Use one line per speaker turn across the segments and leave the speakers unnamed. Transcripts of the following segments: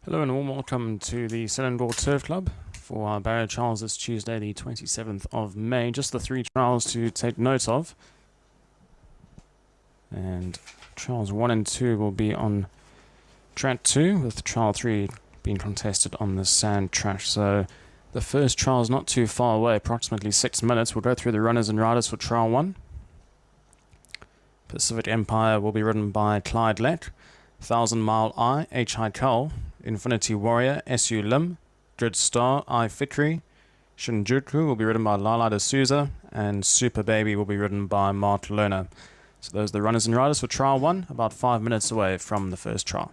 Hello and warm welcome to the Selindor Turf Club for our Barrier Trials this Tuesday, the 27th of May. Just the three trials to take note of. And trials 1 and 2 will be on track 2, with trial 3 being contested on the sand track. So the first trial is not too far away, approximately 6 minutes. We'll go through the runners and riders for trial 1. Pacific Empire will be ridden by Clyde Lett, 1000 Mile Eye, H. Haikal, Infinity Warrior, S.U. Lim, Good Star, I. Fikri, Shinjuku will be ridden by Lala de Souza, and Super Baby will be ridden by Mark Lerner. So those are the runners and riders for trial 1, about 5 minutes away from the first trial.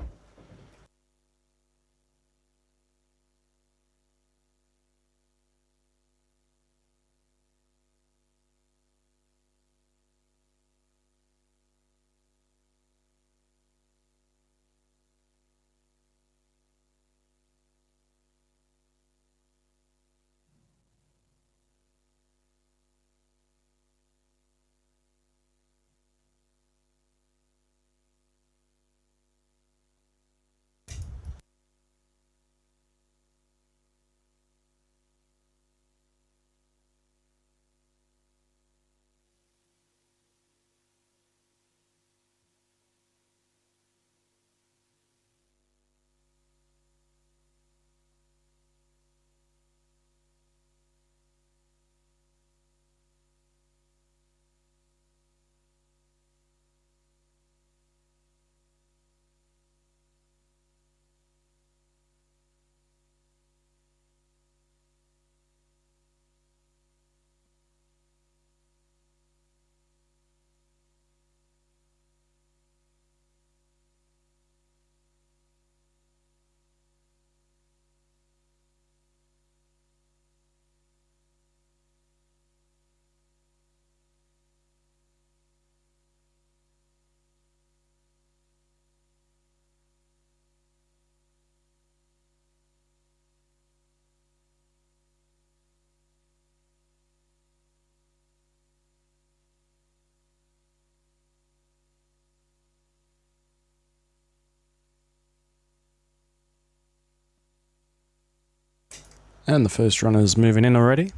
And the first runner is moving in already.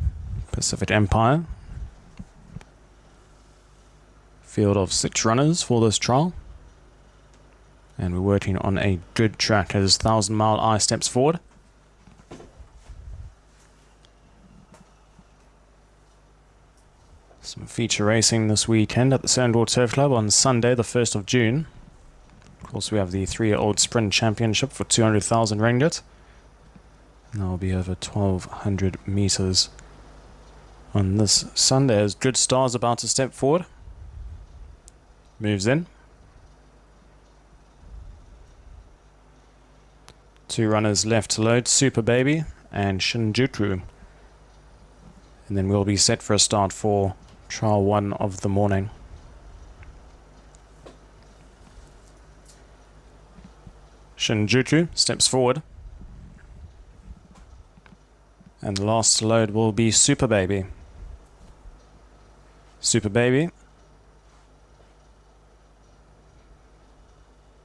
Pacific Empire. Field of 6 runners for this trial. And we're working on a good track as 1000 Mile Eye steps forward. Some feature racing this weekend at the Selindor Turf Club on Sunday, the 1st of June. Of course, we have the 3-year-old Sprint Championship for 200,000 ringgit. And that will be over 1,200 meters on this Sunday as Good Star's about to step forward. Moves in. 2 runners left to load, Super Baby and Shinjuku. And then we'll be set for a start for trial 1 of the morning. Shinjuku steps forward. And the last to load will be Super Baby. Super Baby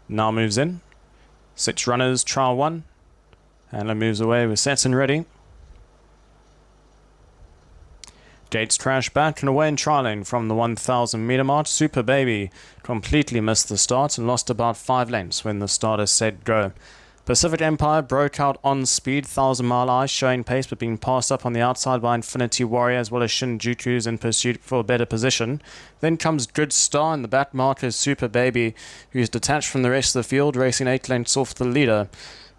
now moves in. 6 runners, trial 1. Handler moves away with set and ready. Gates crash back and away in trialing from the 1,000 meter mark. Super Baby completely missed the start and lost about 5 lengths when the starter said go. Pacific Empire broke out on speed, 1000 Mile Eye showing pace but being passed up on the outside by Infinity Warrior as well as Shinjuku's in pursuit for a better position. Then comes Good Star and the back marker is Super Baby, who's detached from the rest of the field, racing 8 lengths off the leader.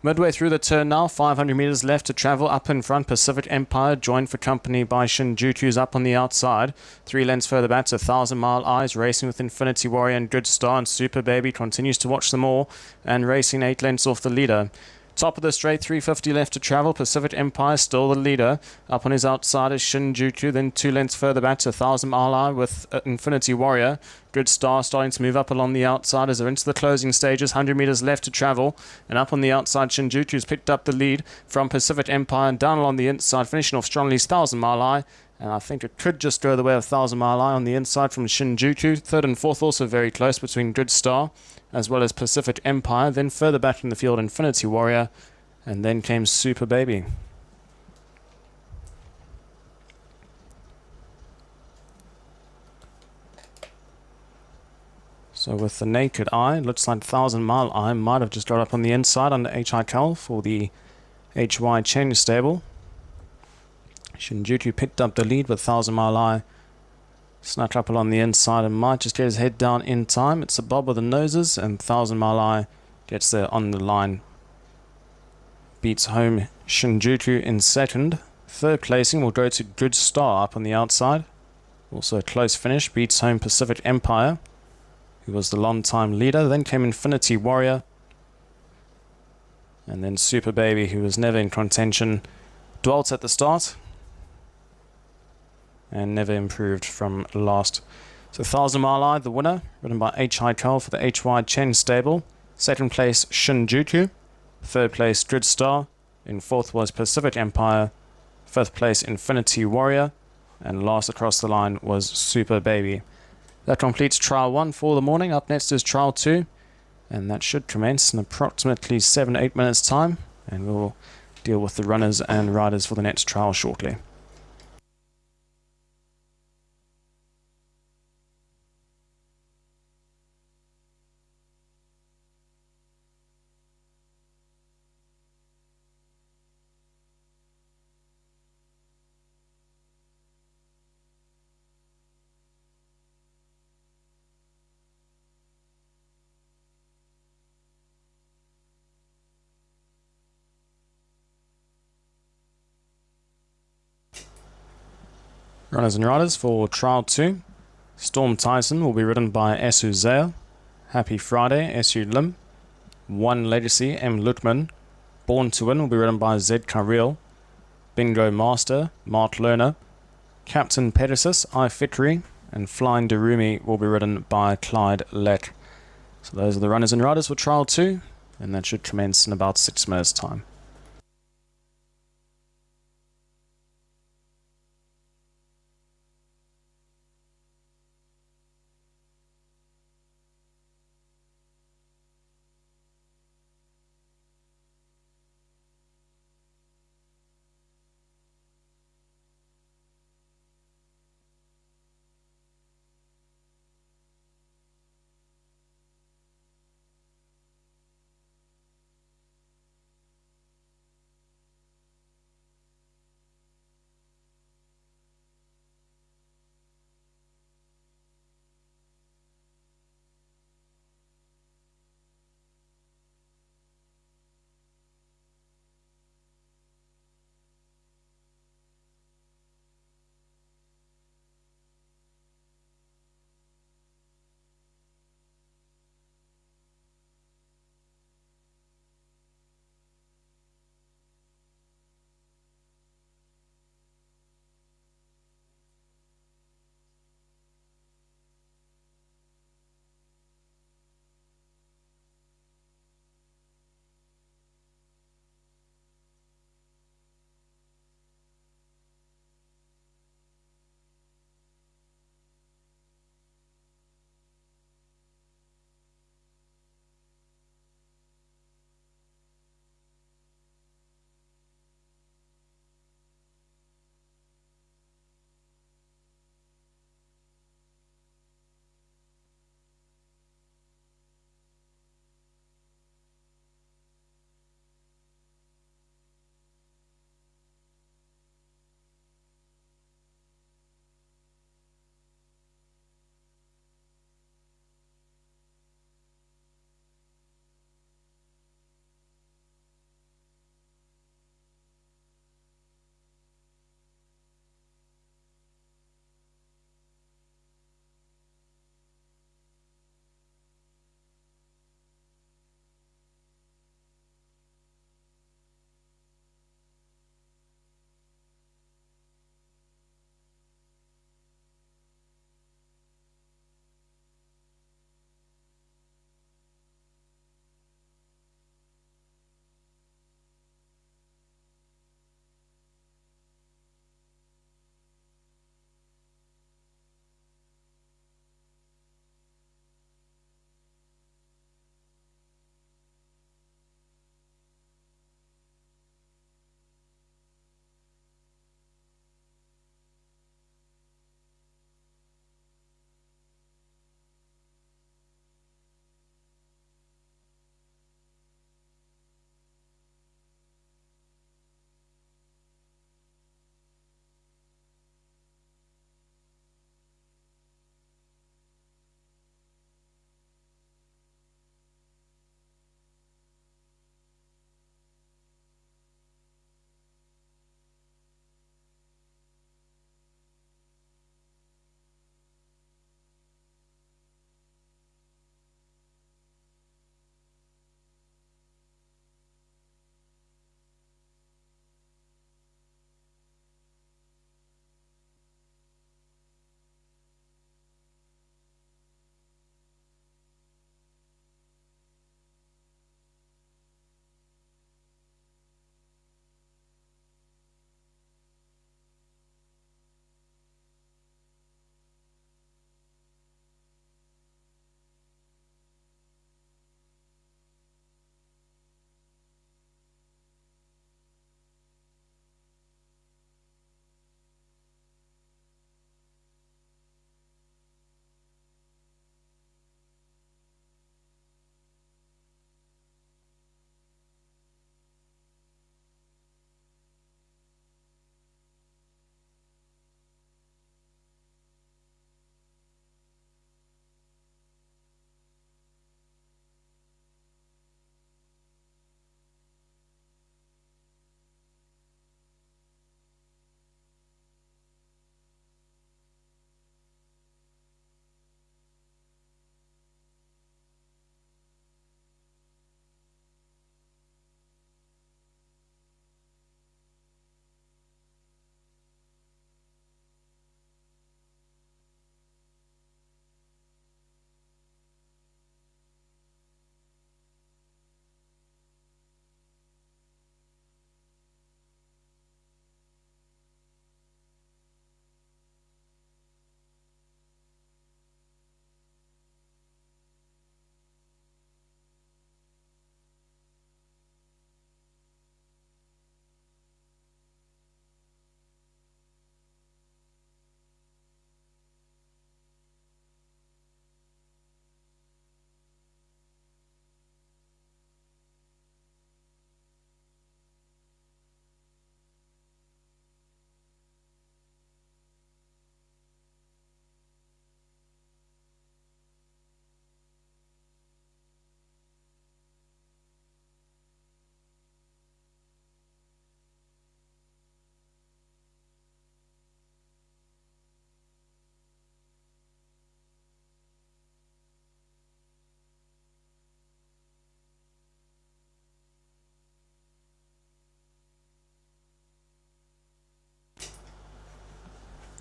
Midway through the turn now, 500 meters left to travel. Up in front, Pacific Empire joined for company by Shinjuku's up on the outside. 3 lengths further back to 1000 Mile Eyes, racing with Infinity Warrior and Good Star, and Super Baby continues to watch them all and racing 8 lengths off the leader. Top of the straight, 350 left to travel. Pacific Empire still the leader. Up on his outside is Shinjuku, then 2 lengths further back to 1000 Mile Eye with Infinity Warrior. Good Star starting to move up along the outside as they're into the closing stages. 100 meters left to travel. And up on the outside, Shinjuku's picked up the lead from Pacific Empire. And down along the inside, finishing off strongly, 1000 Mile Eye. And I think it could just go the way of 1000 Mile Eye on the inside from Shinjuku. 3rd and 4th also very close between Good Star as well as Pacific Empire. Then further back in the field, Infinity Warrior And then came Super Baby. So with the naked eye, looks like 1000 Mile Eye might have just got up on the inside under HICAL for the HY Chen stable. Shinjuku picked up the lead with 1000 Mile Eye. Snuck up along the inside and might just get his head down in time. It's a bob with the noses, and 1000 Mile Eye gets there on the line. Beats home Shinjuku in second. Third placing will go to Good Star up on the outside. Also a close finish, beats home Pacific Empire, who was the long-time leader. Then came Infinity Warrior. And then Super Baby, who was never in contention. Dwelt at the start and never improved from last. So 1000 Mile Eye, the winner, ridden by HICAL for the HY Chen stable. Second place, Shinjuku. Third place, Good Star. In fourth was Pacific Empire. Fifth place, Infinity Warrior. And last across the line was Super Baby. That completes Trial 1 for the morning. Up next is Trial 2. And that should commence in approximately 7-8 minutes time. And we'll deal with the runners and riders for the next trial shortly. Runners and riders for Trial 2. Storm Tyson will be ridden by Esu Zale. Happy Friday, Esu Lim. One Legacy, M. Lutman. Born to Win will be ridden by Zed Kareel. Bingo Master, Mark Lerner. Captain Pegasus, I Fikri. And Flying Darumi will be ridden by Clyde Lett. So those are the runners and riders for Trial 2. And that should commence in about 6 minutes time.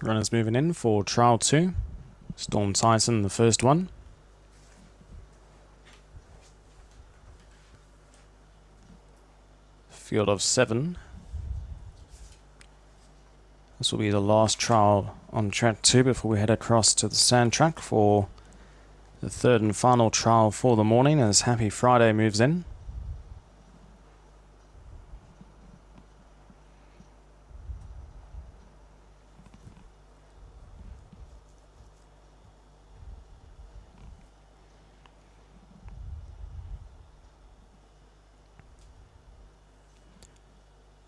Runners moving in for trial 2. Storm Titan, the first one. Field of 7. This will be the last trial on track 2 before we head across to the sand track for the third and final trial for the morning as Happy Friday moves in.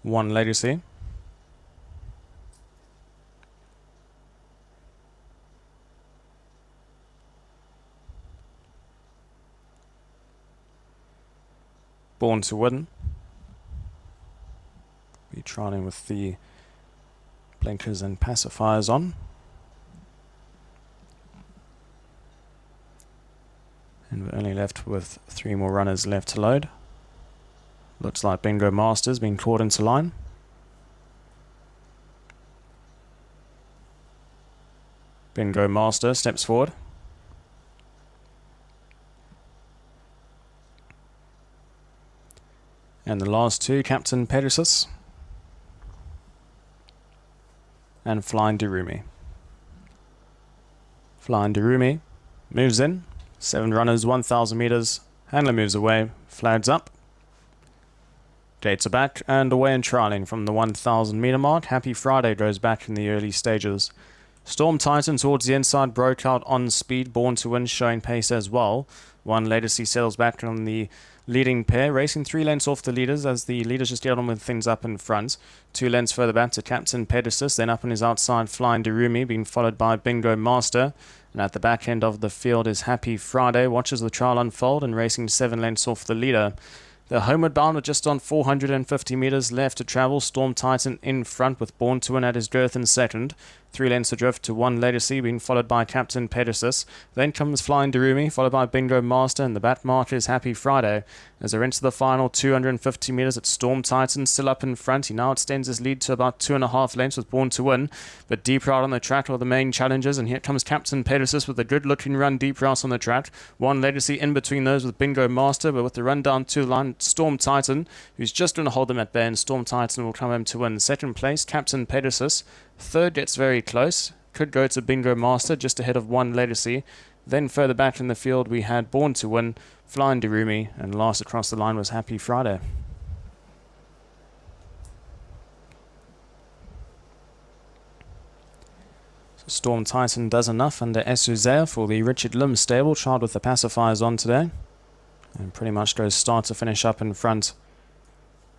One Legacy. Born to Win. Be trialing with the blinkers and pacifiers on. And we're only left with 3 more runners left to load. Looks like Bingo Master's been caught into line. Bingo Master steps forward. And the last 2, Captain Pegasus and Flying Darumi. Flying Darumi moves in. 7 runners, 1,000 meters. Handler moves away, flags up. Gates are back and away and trialing from the 1,000 meter mark. Happy Friday goes back in the early stages. Storm Titan towards the inside, broke out on speed. Born to Win showing pace as well. One Legacy settles back on the leading pair, racing 3 lengths off the leaders as the leaders just get on with things up in front. 2 lengths further back to Captain Pegasus, then up on his outside Flying Darumi, being followed by Bingo Master. And at the back end of the field is Happy Friday, watches the trial unfold and racing 7 lengths off the leader. The homeward bound with just on 450 meters left to travel. Storm Titan in front with Born to Win at his girth in second. 3 lengths adrift to One Legacy, being followed by Captain Pegasus. Then comes Flying Darumi, followed by Bingo Master, and the bat mark is Happy Friday. As they're into the final 250 meters, it's Storm Titan still up in front. He now extends his lead to about 2.5 lengths with Born to Win, but deep out on the track are the main challengers, and here comes Captain Pegasus with a good-looking run deep out on the track. One Legacy in between those with Bingo Master, but with the run down to the line, Storm Titan, who's just going to hold them at bay, and Storm Titan will come home to win. Second place, Captain Pegasus. Third gets very close. Could go to Bingo Master, just ahead of One Legacy. Then further back in the field, we had Born to Win, Flying Darumi, and last across the line was Happy Friday. So Storm Titan does enough under Esuzea for the Richard Lim stable, trialled with the pacifiers on today. And pretty much goes start to finish up in front.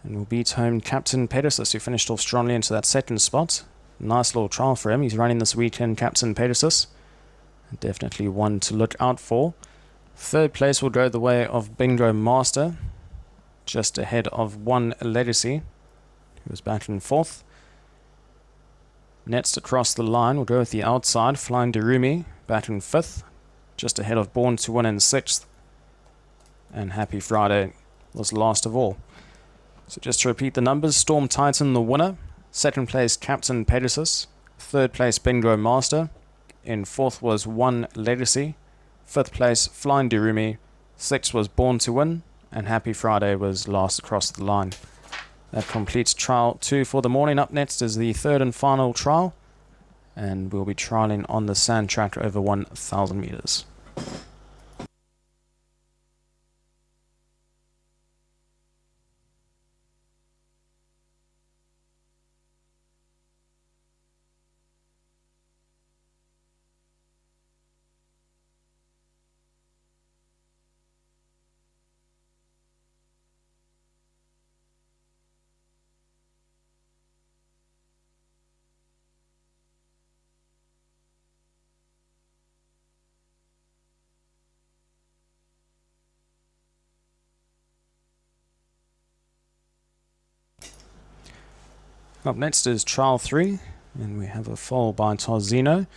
And will beat home Captain Pegasus, who finished off strongly into that second spot. Nice little trial for him. He's running this weekend, Captain Pegasus. Definitely one to look out for. Third place will go the way of Bingo Master, just ahead of One Legacy, who was back in fourth. Next across the line will go with the outside, Flying Darumi, back in fifth, just ahead of Born to Win in sixth. And Happy Friday was last of all. So just to repeat the numbers, Storm Titan the winner. Second place, Captain Pegasus. Third place, Bingo Master. In fourth was One Legacy. Fifth place, Flying Darumi. Sixth was Born to Win. And Happy Friday was last across the line. That completes trial 2 for the morning. Up next is the third and final trial. And we'll be trialing on the sand track over 1,000 meters. Up next is Trial 3, and we have a foal by Tarzino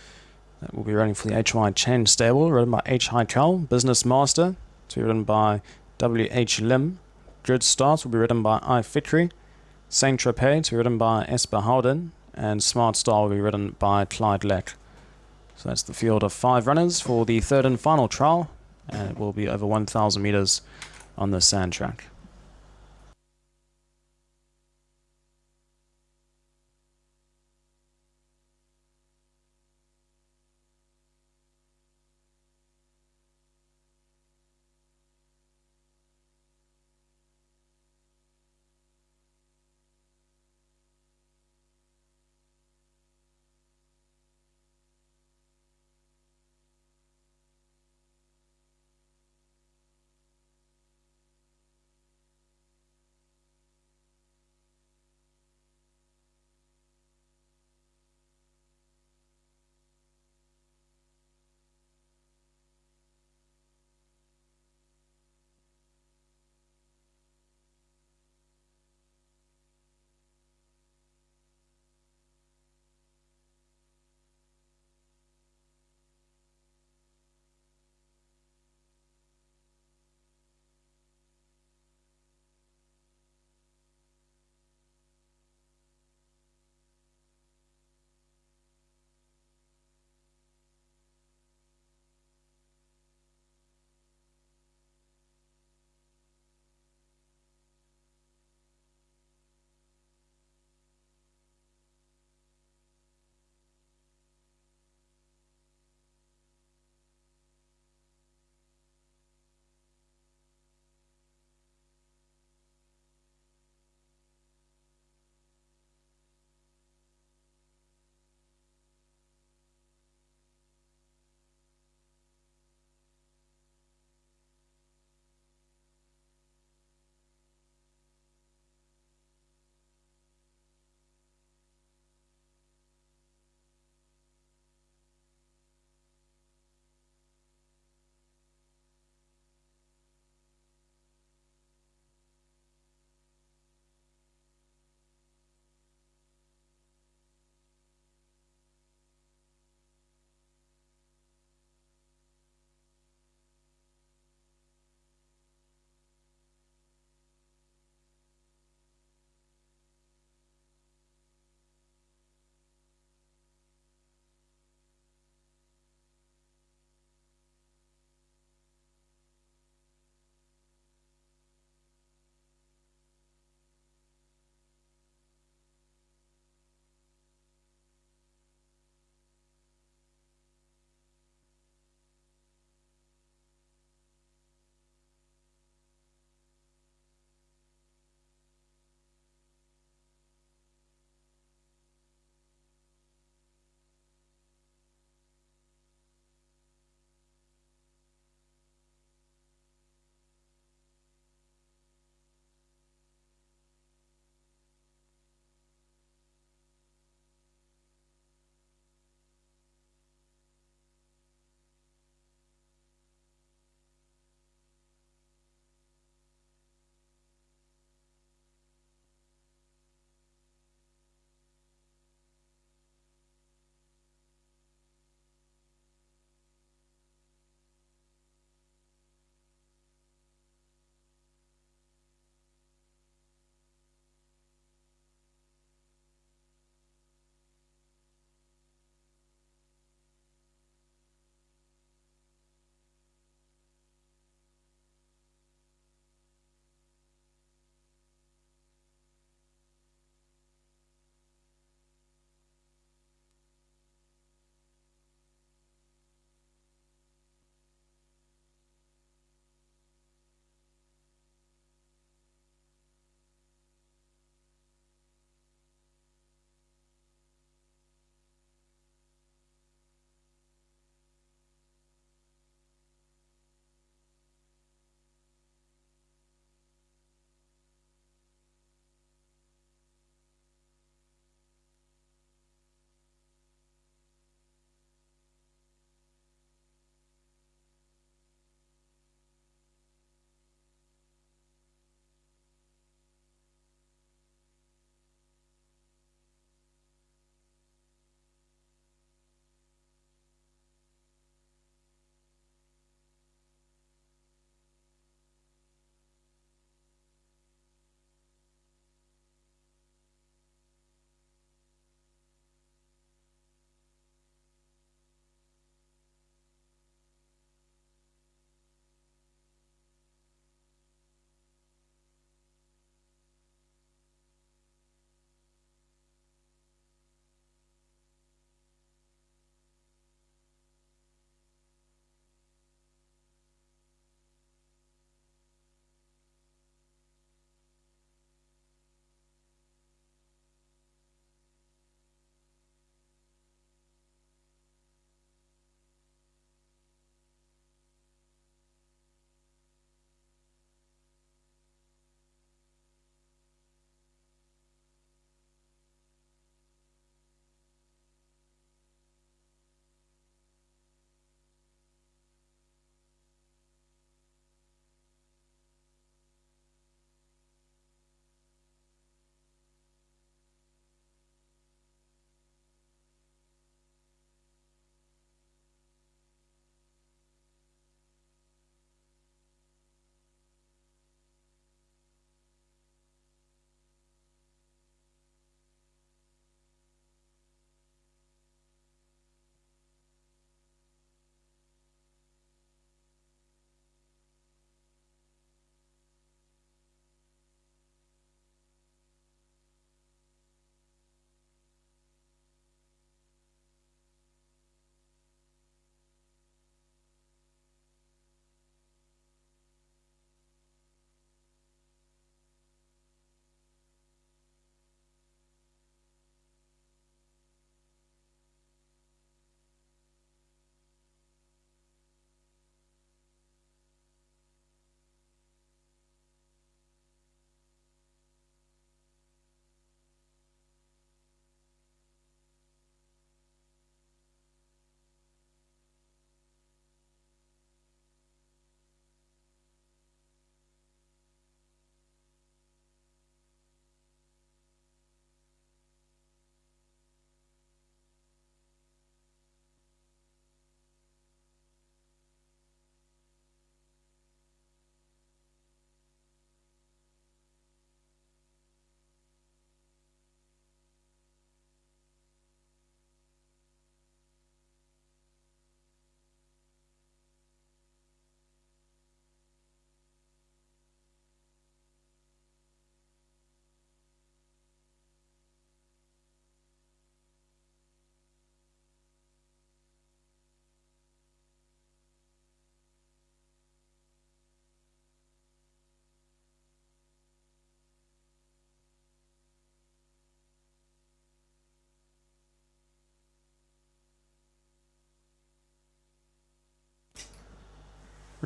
that will be running for the HY Chen stable, ridden by H. Haikal, Business Master, to be ridden by W.H. Lim. Good Start will be ridden by I. Fitri, Saint Tropez to be ridden by S. Behouden, and Smart Star will be ridden by Clyde Leck. So that's the field of 5 runners for the third and final trial, and it will be over 1,000 meters on the sand track.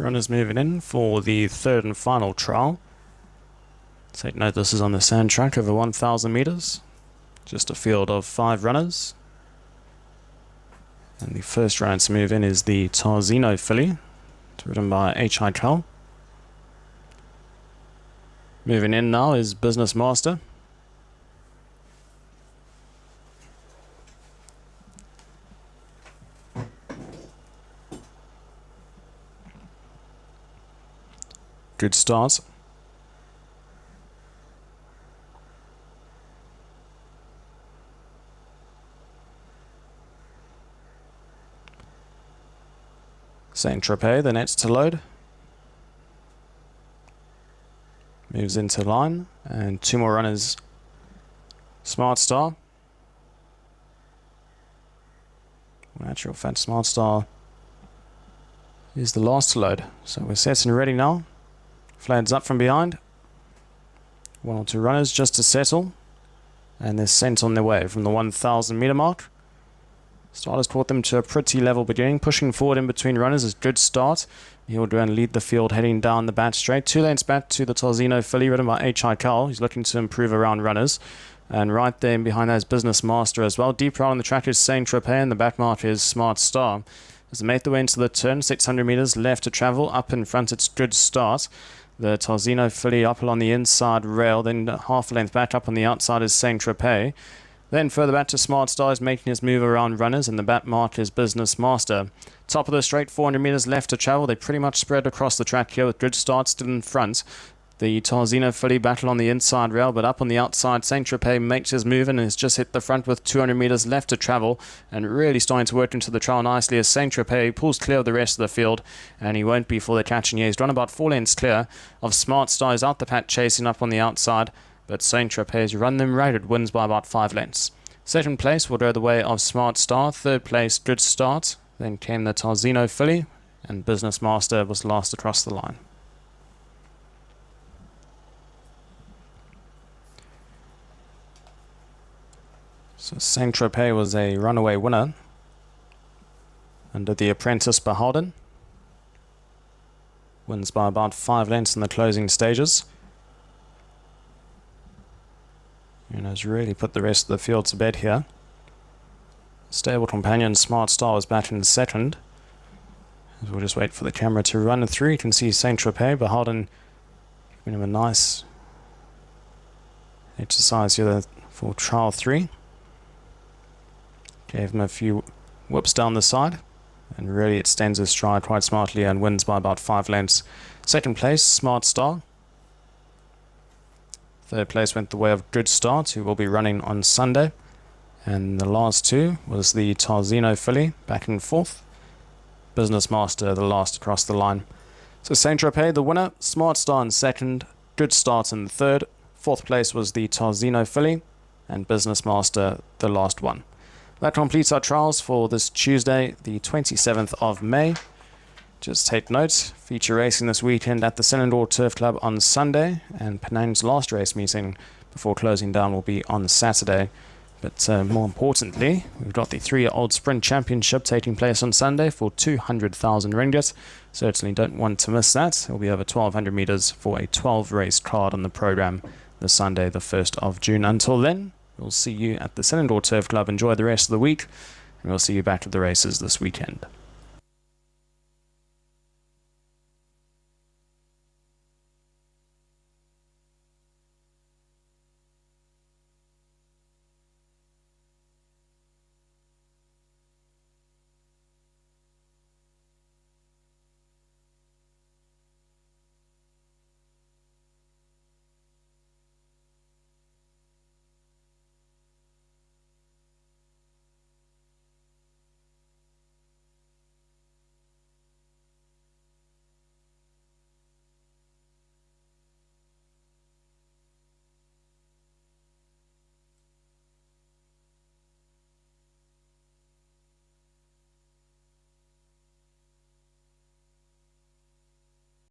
Runners moving in for the third and final trial. Take note, this is on the sand track over 1,000 metres. Just a field of 5 runners. And the first runner to move in is the Tarzino filly. It's ridden by H.I. Cal. Moving in now is Business Master. Good start. Saint Tropez, the next to load. Moves into line, and 2 more runners. Smart Star. Natural Fat Smart Star is the last to load. So we're set and ready now. Flags up from behind. 1 or 2 runners just to settle. And they're sent on their way from the 1,000 metre mark. Starters caught them to a pretty level beginning. Pushing forward in between runners is good start. He'll go and lead the field heading down the back straight. 2 lengths back to the Tarzino filly ridden by H.I. Cal. He's looking to improve around runners. And right there behind that is Business Master as well. Deep right on the track is Saint Tropez, and the back mark is Smart Star. As they make the way into the turn, 600 metres left to travel. Up in front, it's good start. The Tarzino filly up along the inside rail. Then half a length back up on the outside is Saint Tropez. Then further back to Smart Star is making his move around runners, and the back mark is Business Master. Top of the straight, 400 metres left to travel. They pretty much spread across the track here with good starts still in front. The Tarzino filly battle on the inside rail, but up on the outside, Saint Tropez makes his move and has just hit the front with 200 metres left to travel, and really starting to work into the trial nicely as Saint Tropez pulls clear of the rest of the field, and he won't be for the catch. And he's run about 4 lengths clear of Smart Star. He's out the pack chasing up on the outside, but Saint Tropez run them rated, wins by about 5 lengths. Second place will go the way of Smart Star. Third place, good start. Then came the Tarzino filly, and Business Master was last across the line. So Saint Tropez was a runaway winner under the apprentice Beholden. Wins by about 5 lengths in the closing stages. And has really put the rest of the field to bed here. Stable companion Smart Star was back in second. As we'll just wait for the camera to run through. You can see Saint Tropez, Beholden giving him a nice exercise here for trial 3. Gave him a few whips down the side, and really extends his stride quite smartly and wins by about 5 lengths. Second place, Smart Star. Third place went the way of Good Start, who will be running on Sunday. And the last 2 was the Tarzino filly, back in 4th. Business Master, the last across the line. So Saint Tropez, the winner. Smart Star in second. Good Start in the third. 4th place was the Tarzino filly. And Business Master, the last one. That completes our trials for this Tuesday, the 27th of May. Just take note, feature racing this weekend at the Selindor Turf Club on Sunday, and Penang's last race meeting before closing down will be on Saturday. But more importantly, we've got the 3-year-old Sprint Championship taking place on Sunday for 200,000 ringgit. Certainly don't want to miss that. It'll be over 1,200 metres for a 12-race card on the programme this Sunday, the 1st of June. Until then, we'll see you at the Selindor Turf Club. Enjoy the rest of the week, and we'll see you back at the races this weekend.